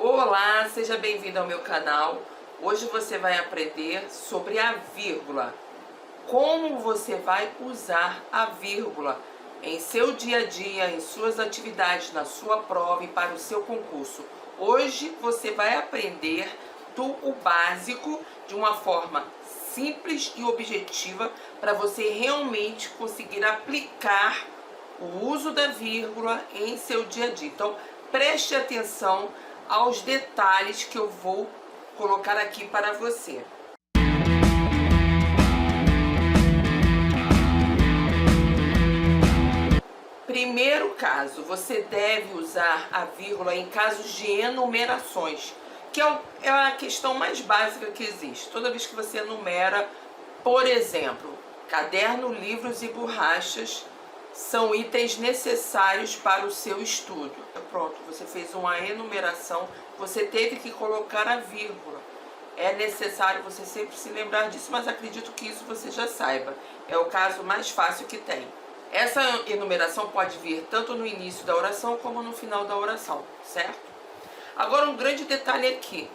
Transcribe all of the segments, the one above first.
Olá, seja bem-vindo ao meu canal. Hoje você vai aprender sobre a vírgula. Como você vai usar a vírgula em seu dia a dia, em suas atividades, na sua prova e para o seu concurso. Hoje você vai aprender o básico de uma forma simples e objetiva para você realmente conseguir aplicar o uso da vírgula em seu dia a dia. Então, preste atenção aos detalhes que eu vou colocar aqui para você. Primeiro caso, você deve usar a vírgula em casos de enumerações, que é a questão mais básica que existe. Toda vez que você enumera, por exemplo, caderno, livros e borrachas são itens necessários para o seu estudo. Pronto, você fez uma enumeração, você teve que colocar a vírgula. É necessário você sempre se lembrar disso, mas acredito que isso você já saiba. É o caso mais fácil que tem. Essa enumeração pode vir tanto no início da oração como no final da oração, certo? Agora, um grande detalhe aqui.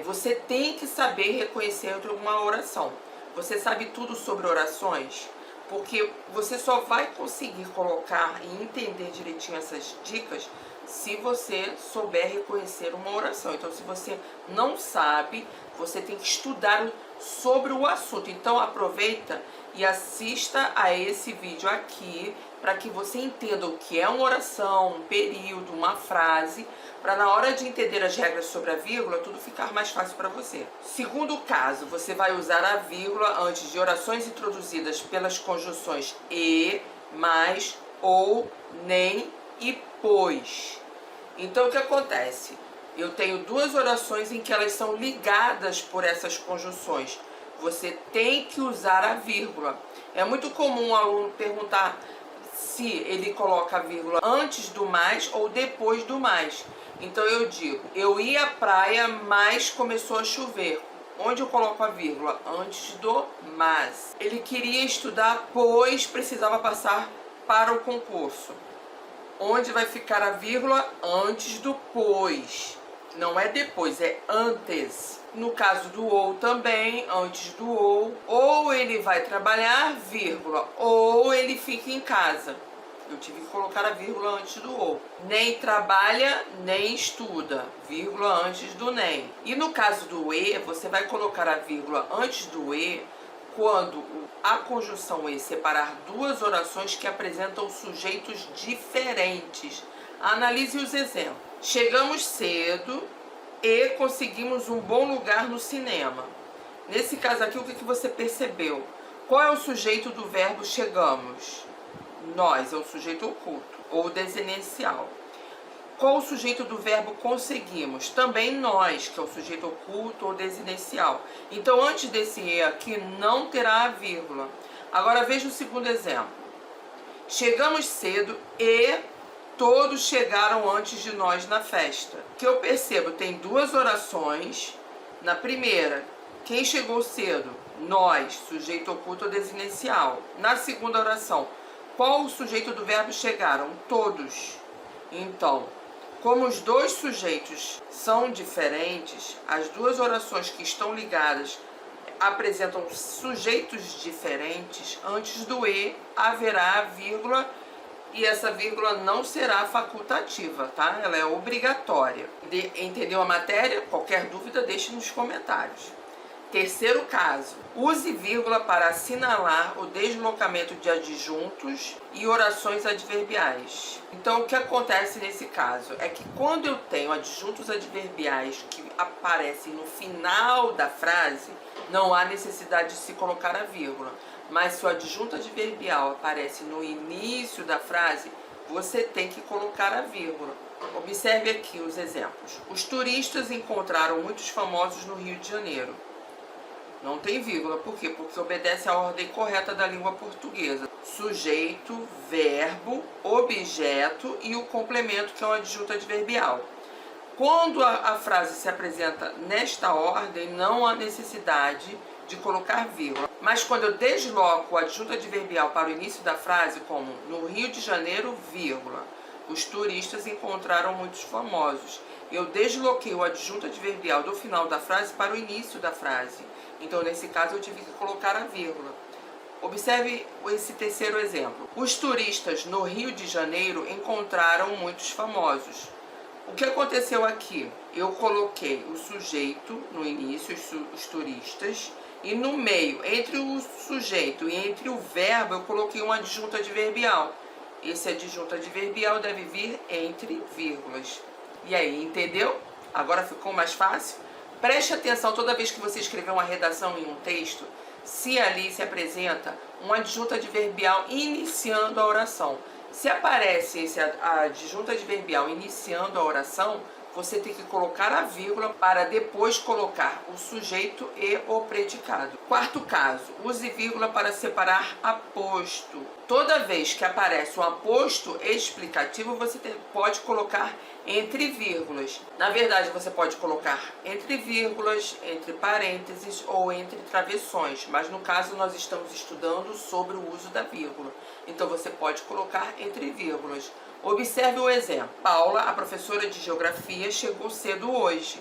Você tem que saber reconhecer uma oração. Você sabe tudo sobre orações? Porque você só vai conseguir colocar e entender direitinho essas dicas se você souber reconhecer uma oração. Então, se você não sabe, você tem que estudar sobre o assunto. Então, aproveita e assista a esse vídeo aqui para que você entenda o que é uma oração, um período, uma frase, para na hora de entender as regras sobre a vírgula, tudo ficar mais fácil para você. Segundo caso, você vai usar a vírgula antes de orações introduzidas pelas conjunções e, mais, ou, nem e pois. Então, o que acontece? Eu tenho duas orações em que elas são ligadas por essas conjunções. Você tem que usar a vírgula. É muito comum o aluno perguntar se ele coloca a vírgula antes do mais ou depois do mais. Então eu digo, eu ia à praia, mas começou a chover. Onde eu coloco a vírgula? Antes do mas. Ele queria estudar, pois precisava passar para o concurso. Onde vai ficar a vírgula? Antes do pois. Não é depois, é antes. No caso do ou também, antes do ou ele vai trabalhar, vírgula, ou ele fica em casa. Eu tive que colocar a vírgula antes do ou. Nem trabalha, nem estuda, vírgula antes do nem. E no caso do e, você vai colocar a vírgula antes do e quando a conjunção e separar duas orações que apresentam sujeitos diferentes. Analise os exemplos. Chegamos cedo e conseguimos um bom lugar no cinema. Nesse caso aqui, o que você percebeu? Qual é o sujeito do verbo chegamos? Nós, é o sujeito oculto ou desinicial. Qual o sujeito do verbo conseguimos? Também nós, que é o sujeito oculto ou desinicial. Então, antes desse e aqui, não terá a vírgula. Agora, veja o segundo exemplo. Chegamos cedo e todos chegaram antes de nós na festa. O que eu percebo? Tem duas orações. Na primeira, quem chegou cedo? Nós, sujeito oculto ou desinicial. Na segunda oração, qual o sujeito do verbo chegaram? Todos. Então, como os dois sujeitos são diferentes, as duas orações que estão ligadas apresentam sujeitos diferentes, antes do e haverá a vírgula. E essa vírgula não será facultativa, tá? Ela é obrigatória. Entendeu a matéria? Qualquer dúvida, deixe nos comentários. Terceiro caso, use vírgula para assinalar o deslocamento de adjuntos e orações adverbiais. Então, o que acontece nesse caso é que quando eu tenho adjuntos adverbiais que aparecem no final da frase, não há necessidade de se colocar a vírgula. Mas se o adjunto adverbial aparece no início da frase, você tem que colocar a vírgula. Observe aqui os exemplos. Os turistas encontraram muitos famosos no Rio de Janeiro. Não tem vírgula, por quê? Porque obedece à ordem correta da língua portuguesa. Sujeito, verbo, objeto e o complemento, que é o adjunto adverbial. Quando a frase se apresenta nesta ordem, não há necessidade de colocar vírgula. Mas quando eu desloco o adjunto adverbial para o início da frase, como no Rio de Janeiro, vírgula, os turistas encontraram muitos famosos. eu desloquei o adjunto adverbial do final da frase para o início da frase. Então, nesse caso, eu tive que colocar a vírgula. Observe esse terceiro exemplo. Os turistas no Rio de Janeiro encontraram muitos famosos. O que aconteceu aqui? Eu coloquei o sujeito no início, os turistas, e no meio, entre o sujeito e entre o verbo, eu coloquei um adjunto adverbial. Esse adjunto adverbial deve vir entre vírgulas. E aí, entendeu? Agora ficou mais fácil? Preste atenção toda vez que você escrever uma redação em um texto, se ali se apresenta um adjunto adverbial iniciando a oração. Se aparece esse adjunto adverbial iniciando a oração, você tem que colocar a vírgula para depois colocar o sujeito e o predicado. Quarto caso, use vírgula para separar aposto. Toda vez que aparece um aposto explicativo, você pode colocar entre vírgulas. Na verdade, você pode colocar entre vírgulas, entre parênteses ou entre travessões, mas no caso nós estamos estudando sobre o uso da vírgula. Então você pode colocar entre vírgulas. Observe o exemplo. Paula, a professora de geografia, chegou cedo hoje.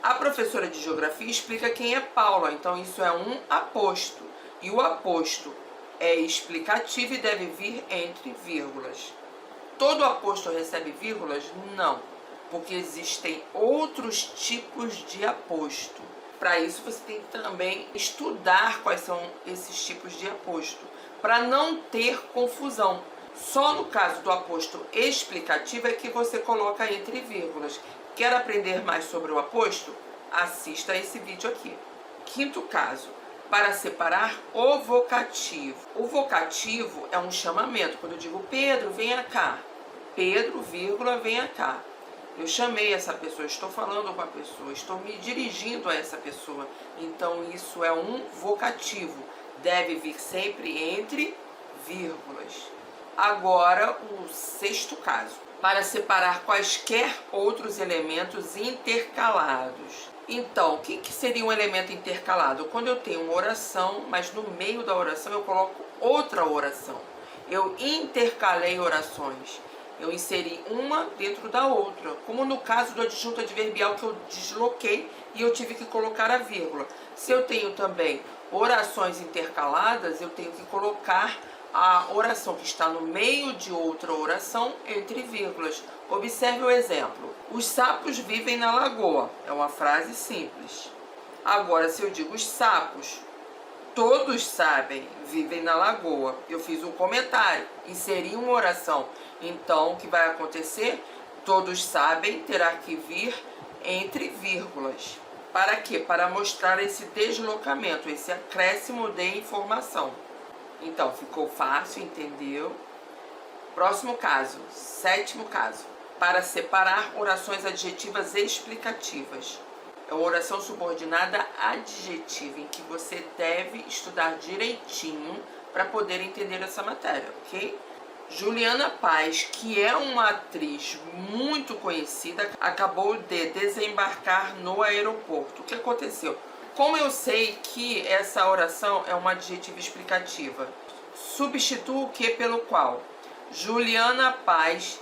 A professora de geografia explica quem é Paula, então isso é um aposto. E o aposto é explicativo e deve vir entre vírgulas. Todo aposto recebe vírgulas? Não, porque existem outros tipos de aposto. Para isso você tem que também estudar quais são esses tipos de aposto, para não ter confusão. Só no caso do aposto explicativo é que você coloca entre vírgulas. Quer aprender mais sobre o aposto? Assista a esse vídeo aqui. Quinto caso, para separar o vocativo. O vocativo é um chamamento. Quando eu digo Pedro, venha cá. Pedro, vírgula, venha cá. Eu chamei essa pessoa, estou falando com a pessoa, estou me dirigindo a essa pessoa. Então isso é um vocativo. Deve vir sempre entre vírgulas. Agora, o sexto caso, para separar quaisquer outros elementos intercalados. Então, o que seria um elemento intercalado? Quando eu tenho uma oração, mas no meio da oração eu coloco outra oração. Eu intercalei orações. Eu inseri uma dentro da outra, como no caso do adjunto adverbial que eu desloquei e eu tive que colocar a vírgula. Se eu tenho também orações intercaladas, eu tenho que colocar a oração que está no meio de outra oração entre vírgulas. Observe o exemplo. Os sapos vivem na lagoa. É uma frase simples. Agora, se eu digo os sapos, todos sabem, vivem na lagoa. Eu fiz um comentário, inseri uma oração. Então, o que vai acontecer? Todos sabem terá que vir entre vírgulas. Para quê? Para mostrar esse deslocamento, esse acréscimo de informação. Então, ficou fácil, entendeu? Próximo caso, sétimo caso. Para separar orações adjetivas explicativas. É uma oração subordinada adjetiva, em que você deve estudar direitinho para poder entender essa matéria, ok? Juliana Paz, que é uma atriz muito conhecida, acabou de desembarcar no aeroporto. O que aconteceu? Como eu sei que essa oração é uma adjetiva explicativa, substituo o que pelo qual? Juliana Paz,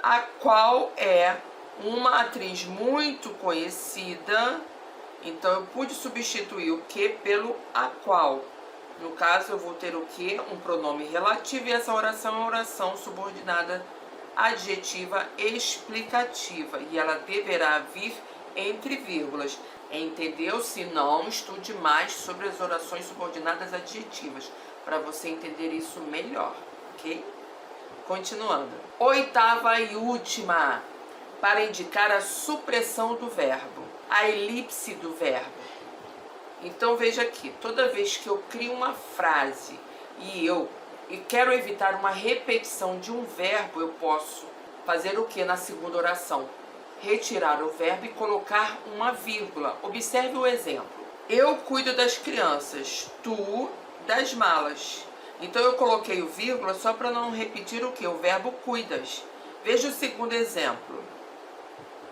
a qual é uma atriz muito conhecida, então eu pude substituir o que pelo a qual. No caso, eu vou ter o que? Um pronome relativo, e essa oração é uma oração subordinada adjetiva explicativa, e ela deverá vir entre vírgulas. Entendeu? Se não, estude mais sobre as orações subordinadas adjetivas, para você entender isso melhor, ok? Continuando. Oitava e última, para indicar a supressão do verbo, a elipse do verbo. Então veja aqui, toda vez que eu crio uma frase e quero evitar uma repetição de um verbo, eu posso fazer o que na segunda oração? Retirar o verbo e colocar uma vírgula. Observe o exemplo. Eu cuido das crianças, tu das malas. Então eu coloquei o vírgula só para não repetir o que? O verbo cuidas. Veja o segundo exemplo.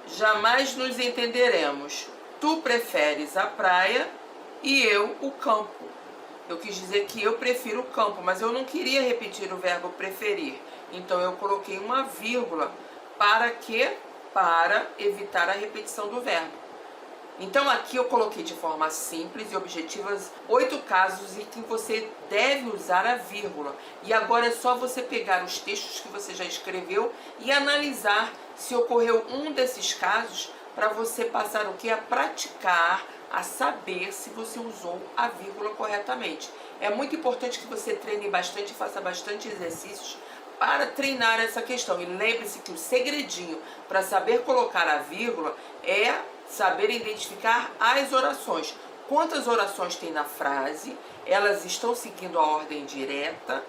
Jamais nos entenderemos. Tu preferes a praia e eu o campo. Eu quis dizer que eu prefiro o campo, mas eu não queria repetir o verbo preferir. Então eu coloquei uma vírgula para que para evitar a repetição do verbo. Então aqui eu coloquei de forma simples e objetiva 8 casos em que você deve usar a vírgula. E agora é só você pegar os textos que você já escreveu e analisar se ocorreu um desses casos para você passar o que? A praticar, a saber se você usou a vírgula corretamente. É muito importante que você treine bastante e faça bastante exercícios para treinar essa questão. E lembre-se que o segredinho para saber colocar a vírgula é saber identificar as orações. Quantas orações tem na frase? Elas estão seguindo a ordem direta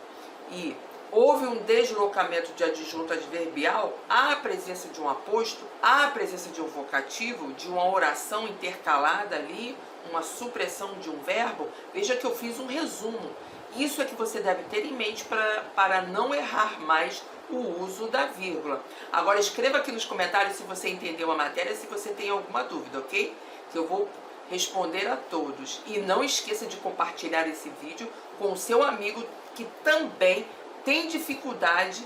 e houve um deslocamento de adjunto adverbial, há a presença de um aposto, há a presença de um vocativo, de uma oração intercalada ali, uma supressão de um verbo. Veja que eu fiz um resumo. Isso é que você deve ter em mente para não errar mais o uso da vírgula. Agora escreva aqui nos comentários se você entendeu a matéria, se você tem alguma dúvida, ok? Que eu vou responder a todos. E não esqueça de compartilhar esse vídeo com o seu amigo que também tem dificuldade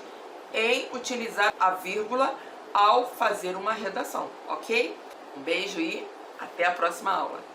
em utilizar a vírgula ao fazer uma redação, ok? Um beijo e até a próxima aula.